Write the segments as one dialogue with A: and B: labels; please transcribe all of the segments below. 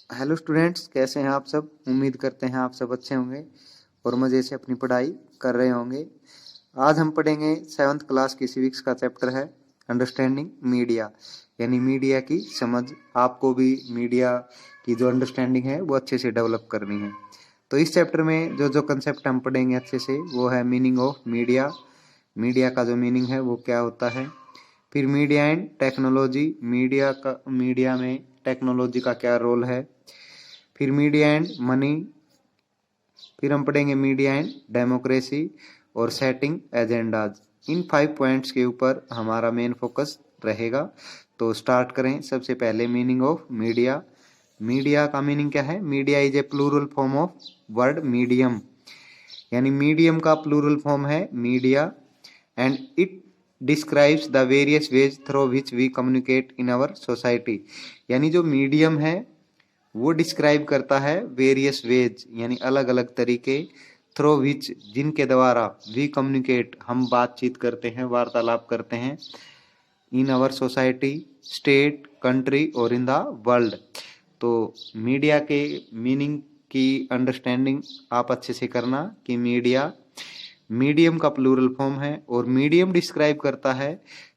A: Hello students, कैसे हैं आप सब। उम्मीद करते हैं आप सब अच्छे होंगे और मज़े से अपनी पढ़ाई कर रहे होंगे। आज हम पढ़ेंगे 7th क्लास की सिविक्स का चैप्टर है अंडरस्टैंडिंग मीडिया, यानी मीडिया की समझ। आपको भी मीडिया की जो अंडरस्टैंडिंग है वो अच्छे से डेवलप करनी है। तो इस चैप्टर में जो जो कंसेप्ट हम पढ़ेंगे अच्छे से वो है मीनिंग ऑफ मीडिया। मीडिया का जो मीनिंग है वो क्या होता है। फिर मीडिया एंड टेक्नोलॉजी, मीडिया में टेक्नोलॉजी का क्या रोल है। फिर मीडिया एंड मनी। फिर हम पढ़ेंगे मीडिया एंड डेमोक्रेसी और सेटिंग एजेंडाज। इन 5 पॉइंट्स के ऊपर हमारा मेन फोकस रहेगा। तो स्टार्ट करें। सबसे पहले मीनिंग ऑफ मीडिया। मीडिया का मीनिंग क्या है। Media is a plural form of word medium, यानी मीडियम का प्लूरल फॉर्म है media and it describes the various ways through which we communicate in our society. यानी जो मीडियम है वो डिस्क्राइब करता है वेरियस वेज, यानी अलग अलग तरीके, थ्रू विच जिनके द्वारा वी कम्युनिकेट हम बातचीत करते हैं, वार्तालाप करते हैं, in our society, state, country और इन द वर्ल्ड। तो मीडिया के मीनिंग की अंडरस्टैंडिंग आप अच्छे से करना कि मीडिया मीडियम का प्लूरल फॉर्म है और मीडियम डिस्क्राइब करता है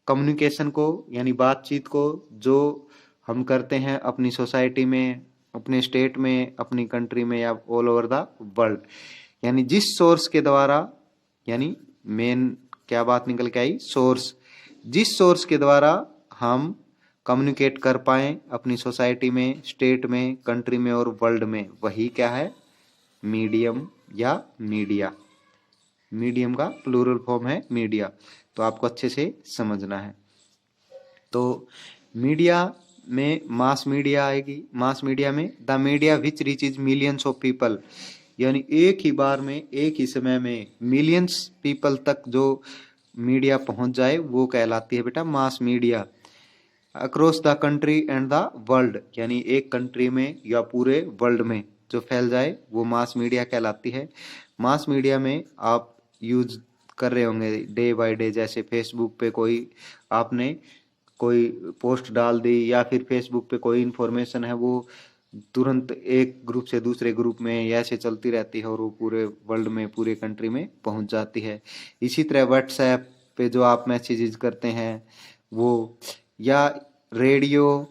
A: कम्युनिकेशन को, यानी बातचीत को जो हम करते हैं अपनी सोसाइटी में, अपने स्टेट में, अपनी कंट्री में या ऑल ओवर द वर्ल्ड। यानी जिस सोर्स के द्वारा, यानी मेन क्या बात निकल के आई, सोर्स, जिस सोर्स के द्वारा हम कम्युनिकेट कर पाए अपनी सोसाइटी में, स्टेट में, कंट्री में और वर्ल्ड में, वही क्या है, मीडियम या मीडिया। मीडियम का प्लूरल फॉर्म है मीडिया। तो आपको अच्छे से समझना है। तो मीडिया में मास मीडिया आएगी। मास मीडिया में the media which reaches millions of people, यानी एक ही बार में, एक ही समय में मिलियंस पीपल तक जो मीडिया पहुंच जाए वो कहलाती है बेटा mass media. Across the country and the world, यानी एक कंट्री में या पूरे वर्ल्ड में जो फैल जाए वो मास मीडिया कहलाती है। मास मीडिया में आप यूज कर रहे होंगे डे बाय डे, जैसे फेसबुक पे कोई आपने कोई पोस्ट डाल दी या फिर फेसबुक पे कोई इन्फॉर्मेशन है वो तुरंत एक ग्रुप से दूसरे ग्रुप में ऐसे चलती रहती है और वो पूरे वर्ल्ड में, पूरे कंट्री में पहुंच जाती है। इसी तरह व्हाट्सएप पे जो आप मैसेजेस करते हैं वो, या रेडियो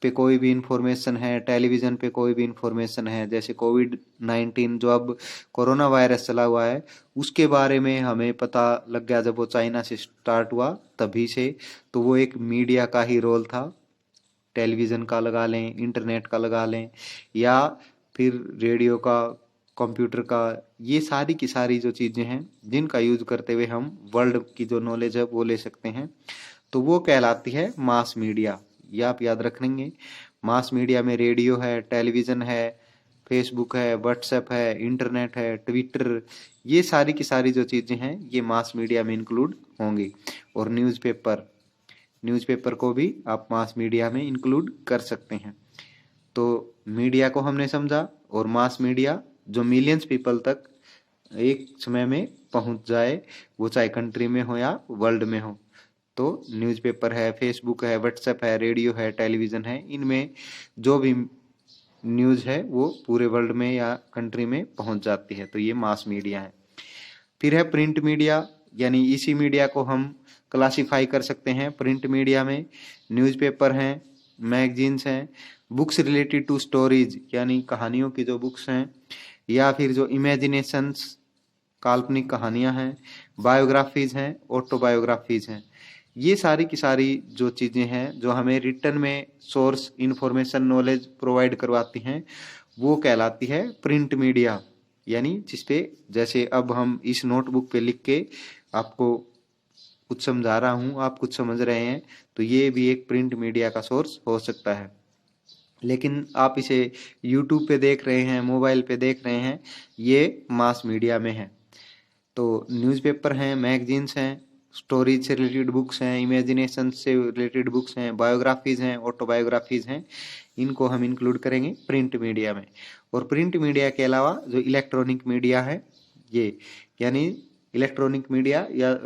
A: पे कोई भी इंफॉर्मेशन है, टेलीविजन पे कोई भी इंफॉर्मेशन है, जैसे कोविड-19 जो अब कोरोना वायरस चला हुआ है उसके बारे में हमें पता लग गया जब वो चाइना से स्टार्ट हुआ तभी से। तो वो एक मीडिया का ही रोल था। टेलीविजन का लगा लें, इंटरनेट का लगा लें, या फिर रेडियो का, कंप्यूटर का, ये सारी की सारी जो चीज़ें हैं जिनका यूज करते हुए हम वर्ल्ड की जो नॉलेज है वो ले सकते हैं, तो वो कहलाती है मास मीडिया। ये आप याद रखेंगे। मास मीडिया में रेडियो है, टेलीविजन है, फेसबुक है, व्हाट्सएप है, इंटरनेट है, ट्विटर, ये सारी की सारी जो चीज़ें हैं ये मास मीडिया में इंक्लूड होंगी। और न्यूज़पेपर को भी आप मास मीडिया में इंक्लूड कर सकते हैं। तो मीडिया को हमने समझा, और मास मीडिया जो मिलियंस पीपल तक एक समय में पहुंच जाए, वो चाहे कंट्री में हो या वर्ल्ड में हो। तो न्यूज़पेपर है, फेसबुक है, व्हाट्सएप है, रेडियो है, टेलीविजन है, इनमें जो भी न्यूज़ है वो पूरे वर्ल्ड में या कंट्री में पहुंच जाती है। तो ये मास मीडिया है। फिर है प्रिंट मीडिया, यानी इसी मीडिया को हम क्लासिफाई कर सकते हैं। प्रिंट मीडिया में न्यूज़पेपर हैं, मैगजीन्स हैं, बुक्स रिलेटेड टू स्टोरीज, यानी कहानियों की जो बुक्स हैं, या फिर जो इमेजिनेशंस, काल्पनिक कहानियां हैं, बायोग्राफीज हैं, ऑटोबायोग्राफीज हैं। ये सारी की सारी जो चीज़ें हैं जो हमें रिटर्न में सोर्स इंफॉर्मेशन नॉलेज प्रोवाइड करवाती हैं वो कहलाती है प्रिंट मीडिया। यानी जिसपे, जैसे अब हम इस नोटबुक पे लिख के आपको कुछ समझा रहा हूँ, आप कुछ समझ रहे हैं, तो ये भी एक प्रिंट मीडिया का सोर्स हो सकता है। लेकिन आप इसे यूट्यूब पे देख रहे हैं, मोबाइल पे देख रहे हैं, ये मास मीडिया में है। तो न्यूज़पेपर हैं, मैगजीन्स हैं, स्टोरीज से रिलेटेड बुक्स हैं, इमेजिनेशन से रिलेटेड बुक्स हैं, बायोग्राफीज हैं, ऑटोबायोग्राफीज हैं, इनको हम इंक्लूड करेंगे प्रिंट मीडिया में। और प्रिंट मीडिया के अलावा जो इलेक्ट्रॉनिक मीडिया है ये, यानी इलेक्ट्रॉनिक मीडिया या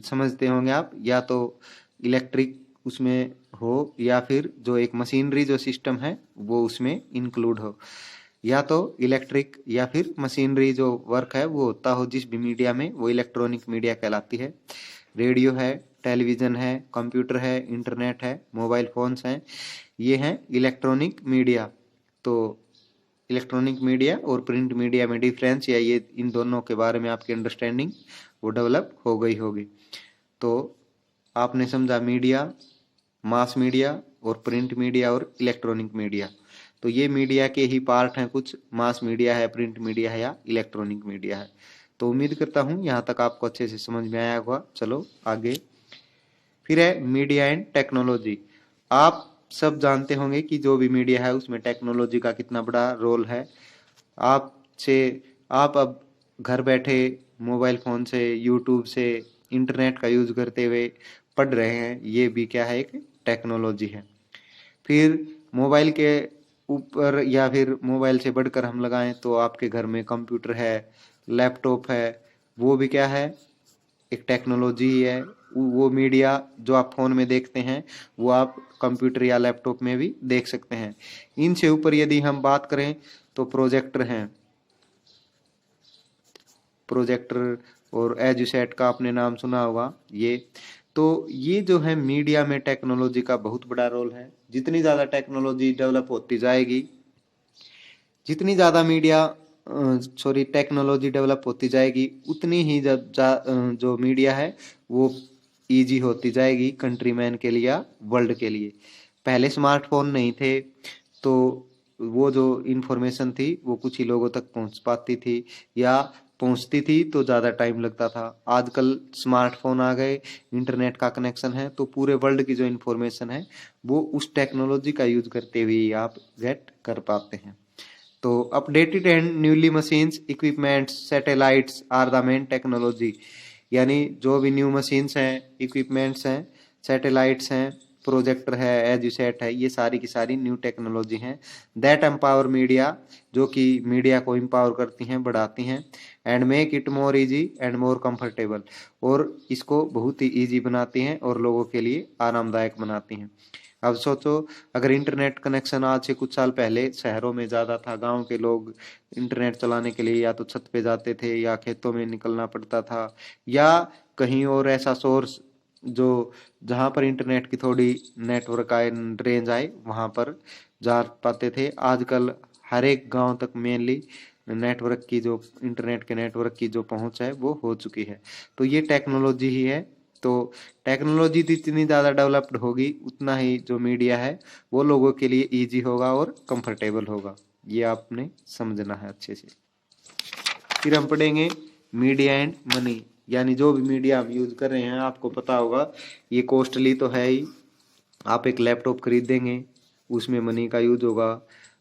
A: समझते होंगे आप, या तो इलेक्ट्रिक उसमें हो, या फिर जो एक मशीनरी जो सिस्टम है वो उसमें इंक्लूड हो, या तो इलेक्ट्रिक या फिर मशीनरी जो वर्क है वो होता हो जिस भी मीडिया में, वो इलेक्ट्रॉनिक मीडिया कहलाती है। रेडियो है, टेलीविजन है, कंप्यूटर है, इंटरनेट है, मोबाइल फोन्स हैं, ये हैं इलेक्ट्रॉनिक मीडिया। तो इलेक्ट्रॉनिक मीडिया और प्रिंट मीडिया में डिफरेंस, या ये इन दोनों के बारे में आपकी अंडरस्टैंडिंग वो डेवलप हो गई होगी। तो आपने समझा मीडिया, मास मीडिया और प्रिंट मीडिया और इलेक्ट्रॉनिक मीडिया। तो ये मीडिया के ही पार्ट हैं, कुछ मास मीडिया है, प्रिंट मीडिया है या इलेक्ट्रॉनिक मीडिया है। तो उम्मीद करता हूँ यहाँ तक आपको अच्छे से समझ में आया होगा। चलो आगे। फिर है मीडिया एंड टेक्नोलॉजी। आप सब जानते होंगे कि जो भी मीडिया है उसमें टेक्नोलॉजी का कितना बड़ा रोल है। आपसे आप अब घर बैठे मोबाइल फोन से, यूट्यूब से, इंटरनेट का यूज करते हुए पढ़ रहे हैं, ये भी क्या है, एक टेक्नोलॉजी है। फिर मोबाइल के ऊपर या फिर मोबाइल से बढ़कर हम लगाएं तो आपके घर में कंप्यूटर है, लैपटॉप है, वो भी क्या है, एक टेक्नोलॉजी ही है। वो मीडिया जो आप फोन में देखते हैं वो आप कंप्यूटर या लैपटॉप में भी देख सकते हैं। इनसे ऊपर यदि हम बात करें तो प्रोजेक्टर हैं, प्रोजेक्टर और एजुसेट का आपने नाम सुना होगा। ये तो ये जो है मीडिया में टेक्नोलॉजी का बहुत बड़ा रोल है। जितनी ज़्यादा टेक्नोलॉजी डेवलप होती जाएगी, जितनी ज़्यादा मीडिया टेक्नोलॉजी डेवलप होती जाएगी, उतनी ही जो मीडिया है वो इजी होती जाएगी कंट्रीमैन के लिए या वर्ल्ड के लिए। पहले स्मार्टफोन नहीं थे तो वो जो इंफॉर्मेशन थी वो कुछ ही लोगों तक पहुंच पाती थी, या पहुंचती थी तो ज़्यादा टाइम लगता था। आजकल स्मार्टफोन आ गए, इंटरनेट का कनेक्शन है, तो पूरे वर्ल्ड की जो इंफॉर्मेशन है वो उस टेक्नोलॉजी का यूज करते हुए ही आप गेट कर पाते हैं। तो updated and newly machines, equipments, satellites are the main technology. यानी जो भी न्यू मशीन्स हैं, इक्विपमेंट्स हैं, सैटेलाइट्स हैं, प्रोजेक्टर है, एजुसेट है, ये सारी की सारी न्यू टेक्नोलॉजी हैं। दैट एम्पावर मीडिया, जो कि मीडिया को एम्पावर करती हैं, बढ़ाती हैं। And make it more easy and more comfortable, और इसको बहुत ही ईजी बनाती हैं और लोगों के लिए आरामदायक बनाती हैं। अब सोचो, अगर इंटरनेट कनेक्शन आज से कुछ साल पहले शहरों में ज़्यादा था, गांव के लोग इंटरनेट चलाने के लिए या तो छत पे जाते थे या खेतों में निकलना पड़ता था, या कहीं और ऐसा सोर्स जो जहाँ पर इंटरनेट की थोड़ी नेटवर्क आए, रेंज आए, वहाँ पर जा पाते थे। आजकल हर एक गांव तक मेनली नेटवर्क की जो इंटरनेट के नेटवर्क की जो पहुंच है वो हो चुकी है। तो ये टेक्नोलॉजी ही है। तो टेक्नोलॉजी जितनी ज़्यादा डेवलप्ड होगी उतना ही जो मीडिया है वो लोगों के लिए इजी होगा और कंफर्टेबल होगा। ये आपने समझना है अच्छे से। फिर हम पढ़ेंगे मीडिया एंड मनी। यानी जो भी मीडिया हम यूज कर रहे हैं, आपको पता होगा ये कॉस्टली तो है ही। आप एक लैपटॉप खरीदेंगे, उसमें मनी का यूज होगा।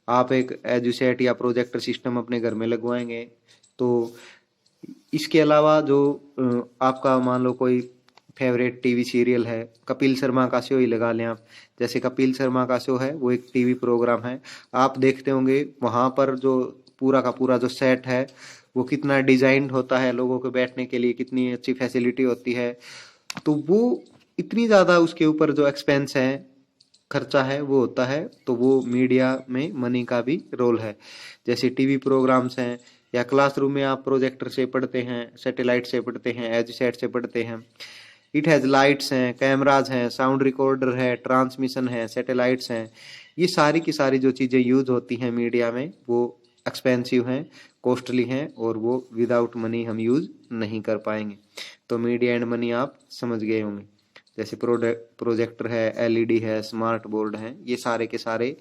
A: आप एक एजुसेट या प्रोजेक्टर सिस्टम अपने घर में लगवाएंगे, तो इसके अलावा जो आपका मान लो कोई फेवरेट टीवी सीरियल है, कपिल शर्मा का शो ही लगा लें आप। जैसे कपिल शर्मा का शो है वो एक टीवी प्रोग्राम है, आप देखते होंगे वहाँ पर जो पूरा का पूरा जो सेट है वो कितना डिजाइंड होता है, लोगों के बैठने के लिए कितनी अच्छी फैसिलिटी होती है। तो वो इतनी ज़्यादा उसके ऊपर जो एक्सपेंस है, खर्चा है वो होता है। तो वो मीडिया में मनी का भी रोल है। जैसे टीवी प्रोग्राम्स हैं, या क्लासरूम में आप प्रोजेक्टर से पढ़ते हैं, सैटेलाइट से पढ़ते हैं, एजुसेट से पढ़ते हैं। इट हैज़ लाइट्स हैं, कैमराज हैं, साउंड रिकॉर्डर है, ट्रांसमिशन है, सैटेलाइट्स हैं। ये सारी की सारी जो चीज़ें यूज होती हैं मीडिया में वो एक्सपेंसिव हैं, कॉस्टली हैं, और वो विदाउट मनी हम यूज नहीं कर पाएंगे। तो मीडिया एंड मनी आप समझ गए होंगे। जैसे प्रोजेक्टर है, एलईडी है, स्मार्ट बोर्ड है, ये सारे के सारे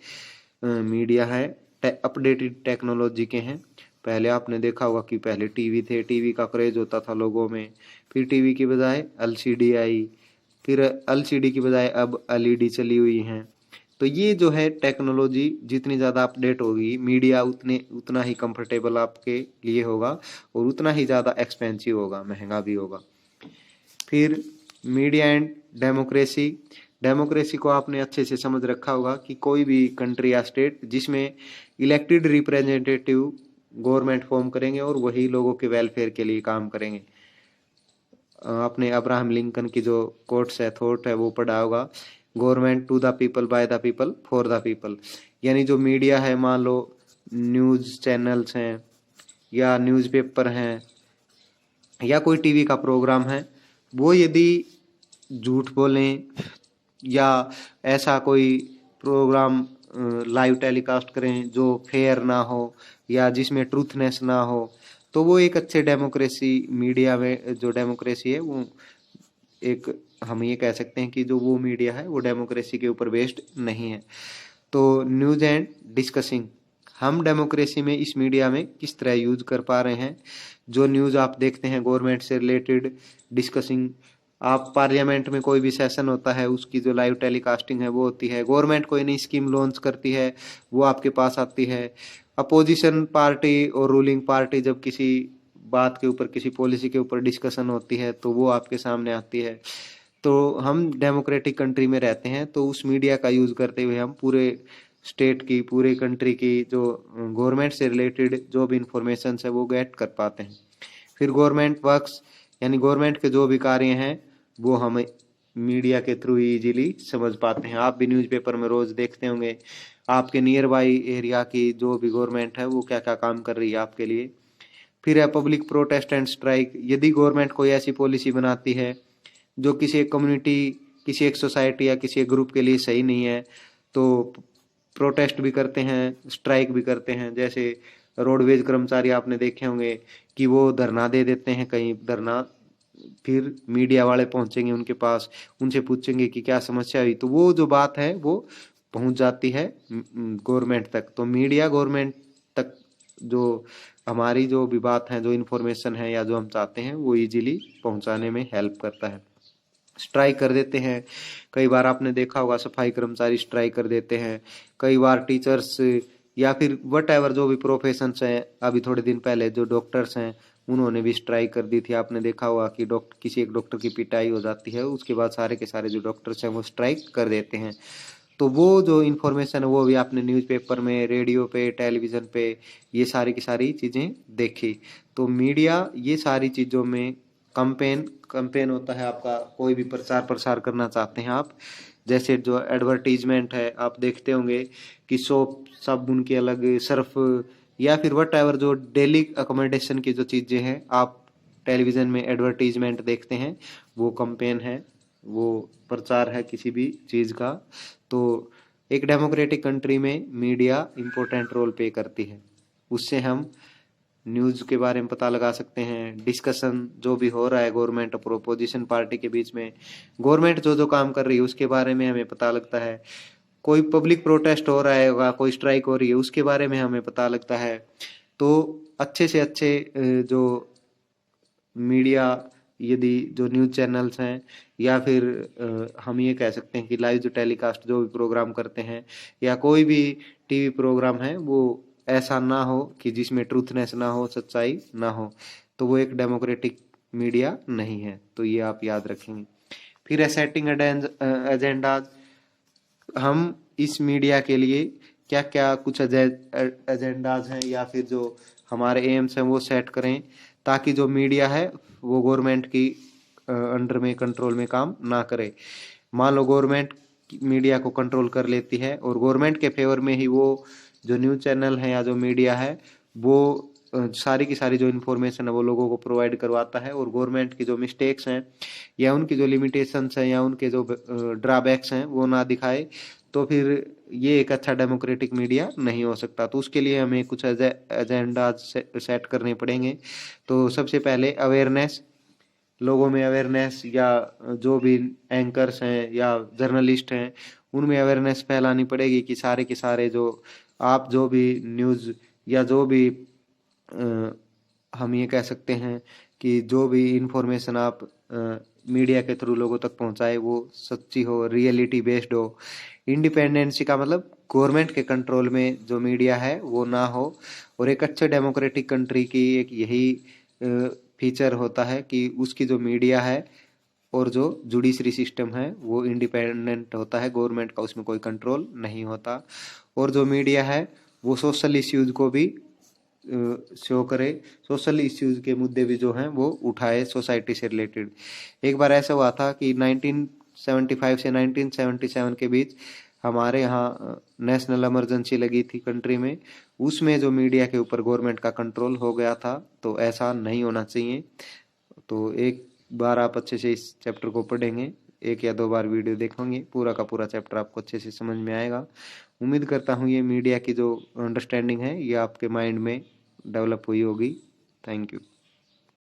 A: मीडिया है, अपडेटेड टेक्नोलॉजी के हैं। पहले आपने देखा होगा कि पहले टीवी थे, टीवी का क्रेज होता था लोगों में, फिर टीवी की बजाय एलसीडी आई, फिर एलसीडी की बजाय अब एलईडी चली हुई हैं। तो ये जो है टेक्नोलॉजी जितनी ज़्यादा अपडेट होगी, मीडिया उतना ही कंफर्टेबल आपके लिए होगा और उतना ही ज़्यादा एक्सपेंसिव होगा, महंगा भी होगा। फिर मीडिया एंड डेमोक्रेसी। डेमोक्रेसी को आपने अच्छे से समझ रखा होगा कि कोई भी कंट्री या स्टेट जिसमें इलेक्टेड रिप्रेजेंटेटिव गवर्नमेंट फॉर्म करेंगे और वही लोगों के वेलफेयर के लिए काम करेंगे। आपने अब्राहम लिंकन की जो कोट्स है, थॉट है, वो पढ़ा होगा। Government to the people by the people for the people. यानी जो मीडिया है, मान लो न्यूज़ चैनल्स हैं या न्यूज़पेपर हैं या कोई टीवी का प्रोग्राम है, वो यदि झूठ बोलें या ऐसा कोई प्रोग्राम लाइव टेलीकास्ट करें जो फेयर ना हो या जिसमें ट्रूथनेस ना हो, तो वो एक अच्छे डेमोक्रेसी मीडिया में जो डेमोक्रेसी है वो एक, हम ये कह सकते हैं कि जो वो मीडिया है वो डेमोक्रेसी के ऊपर बेस्ड नहीं है। तो न्यूज़ एंड डिस्कसिंग, हम डेमोक्रेसी में इस मीडिया में किस तरह यूज कर पा रहे हैं। जो न्यूज़ आप देखते हैं गवर्नमेंट से रिलेटेड डिस्कसिंग, आप पार्लियामेंट में कोई भी सेशन होता है उसकी जो लाइव टेलीकास्टिंग है वो होती है। गवर्नमेंट कोई नई स्कीम लॉन्च करती है वो आपके पास आती है। अपोजिशन पार्टी और रूलिंग पार्टी जब किसी बात के ऊपर, किसी पॉलिसी के ऊपर डिस्कशन होती है तो वो आपके सामने आती है। तो हम डेमोक्रेटिक कंट्री में रहते हैं, तो उस मीडिया का यूज करते हुए हम पूरे स्टेट की, पूरे कंट्री की जो गवर्नमेंट से रिलेटेड जो भी इंफॉर्मेशन है वो गेट कर पाते हैं। फिर गवर्नमेंट वर्क्स, यानी गवर्नमेंट के जो भी कार्य हैं वो हम मीडिया के थ्रू ही इजीली समझ पाते हैं। आप भी न्यूज़पेपर में रोज देखते होंगे आपके नियर बाई एरिया की जो भी गवर्नमेंट है वो क्या क्या काम कर रही है आपके लिए। फिर है पब्लिक प्रोटेस्ट एंड स्ट्राइक, यदि गवर्नमेंट कोई ऐसी पॉलिसी बनाती है जो किसी एक कम्युनिटी, किसी एक सोसाइटी या किसी एक ग्रुप के लिए सही नहीं है, तो प्रोटेस्ट भी करते हैं, स्ट्राइक भी करते हैं। जैसे रोडवेज कर्मचारी आपने देखे होंगे कि वो धरना दे देते हैं कहीं धरना, फिर मीडिया वाले पहुंचेंगे उनके पास, उनसे पूछेंगे कि क्या समस्या हुई, तो वो जो बात है वो पहुंच जाती है गवर्नमेंट तक। तो मीडिया गवर्नमेंट तक जो हमारी जो भी बात है, जो इन्फॉर्मेशन है या जो हम चाहते हैं वो इजीली पहुंचाने में हेल्प करता है। स्ट्राइक कर देते हैं, कई बार आपने देखा होगा सफाई कर्मचारी स्ट्राइक कर देते हैं, कई बार टीचर्स या फिर वट एवर जो भी प्रोफेशंस हैं। अभी थोड़े दिन पहले जो डॉक्टर्स हैं उन्होंने भी स्ट्राइक कर दी थी। आपने देखा होगा कि किसी एक डॉक्टर की पिटाई हो जाती है, उसके बाद सारे के सारे जो डॉक्टर्स हैं वो स्ट्राइक कर देते हैं। तो वो जो इन्फॉर्मेशन है वो भी आपने न्यूज़पेपर में, रेडियो पे, टेलीविज़न पे ये सारी की सारी चीज़ें देखी। तो मीडिया ये सारी चीज़ों में कंपेन होता है आपका, कोई भी प्रचार प्रसार करना चाहते हैं आप, जैसे जो एडवर्टीजमेंट है आप देखते होंगे कि सोप, साबुन की अलग, सर्फ या फिर वट एवर जो डेली अकोमोडेशन की जो चीज़ें हैं आप टेलीविज़न में एडवर्टीजमेंट देखते हैं, वो कंपेन है, वो प्रचार है किसी भी चीज़ का। तो एक डेमोक्रेटिक कंट्री में मीडिया इम्पोर्टेंट रोल प्ले करती है, उससे हम न्यूज़ के बारे में पता लगा सकते हैं। डिस्कशन जो भी हो रहा है गवर्नमेंट और अपोजिशन पार्टी के बीच में, गवर्नमेंट जो जो काम कर रही है उसके बारे में हमें पता लगता है। कोई पब्लिक प्रोटेस्ट हो रहा है होगा, कोई स्ट्राइक हो रही है, उसके बारे में हमें पता लगता है। तो अच्छे से अच्छे जो मीडिया, यदि जो न्यूज़ चैनल्स हैं या फिर हम ये कह सकते हैं कि लाइव जो टेलीकास्ट जो भी प्रोग्राम करते हैं या कोई भी टीवी प्रोग्राम है वो ऐसा ना हो कि जिसमें ट्रूथनेस ना हो, सच्चाई ना हो, तो वो एक डेमोक्रेटिक मीडिया नहीं है। तो ये आप याद रखेंगे। फिर है सेटिंग एजेंडा, हम इस मीडिया के लिए क्या क्या कुछ एजेंडाज हैं या फिर जो हमारे एम्स हैं वो सेट करें, ताकि जो मीडिया है वो गवर्नमेंट की अंडर में, कंट्रोल में काम ना करे। मान लो गवर्नमेंट मीडिया को कंट्रोल कर लेती है और गवर्नमेंट के फेवर में ही वो जो न्यूज़ चैनल है या जो मीडिया है वो सारी की सारी जो इन्फॉर्मेशन है वो लोगों को प्रोवाइड करवाता है, और गवर्नमेंट की जो मिस्टेक्स हैं या उनकी जो लिमिटेशंस हैं या उनके जो ड्रॉबैक्स हैं वो ना दिखाए, तो फिर ये एक अच्छा डेमोक्रेटिक मीडिया नहीं हो सकता। तो उसके लिए हमें कुछ एजेंडा सेट करने पड़ेंगे। तो सबसे पहले अवेयरनेस, लोगों में अवेयरनेस, या जो भी एंकर्स हैं या जर्नलिस्ट हैं उनमें अवेयरनेस फैलानी पड़ेगी कि सारे के सारे जो आप जो भी न्यूज़ या जो भी हम ये कह सकते हैं कि जो भी इंफॉर्मेशन आप मीडिया के थ्रू लोगों तक पहुंचाए वो सच्ची हो, रियलिटी बेस्ड हो। इंडिपेंडेंसी का मतलब गवर्नमेंट के कंट्रोल में जो मीडिया है वो ना हो, और एक अच्छे डेमोक्रेटिक कंट्री की एक यही फीचर होता है कि उसकी जो मीडिया है और जो जुडिशरी सिस्टम है वो इंडिपेंडेंट होता है, गवर्नमेंट का उसमें कोई कंट्रोल नहीं होता। और जो मीडिया है वो सोशल इश्यूज को भी शो करे, सोशल इश्यूज के मुद्दे भी जो हैं वो उठाए सोसाइटी से रिलेटेड। एक बार ऐसा हुआ था कि 1975 से 1977 के बीच हमारे यहाँ नेशनल इमरजेंसी लगी थी कंट्री में, उसमें जो मीडिया के ऊपर गवर्नमेंट का कंट्रोल हो गया था, तो ऐसा नहीं होना चाहिए। तो एक बार आप अच्छे से इस चैप्टर को पढ़ेंगे, एक या दो बार वीडियो देखेंगे, पूरा का पूरा चैप्टर आपको अच्छे से समझ में आएगा। उम्मीद करता हूँ ये मीडिया की जो अंडरस्टैंडिंग है ये आपके माइंड में डेवलप हुई होगी। Thank you.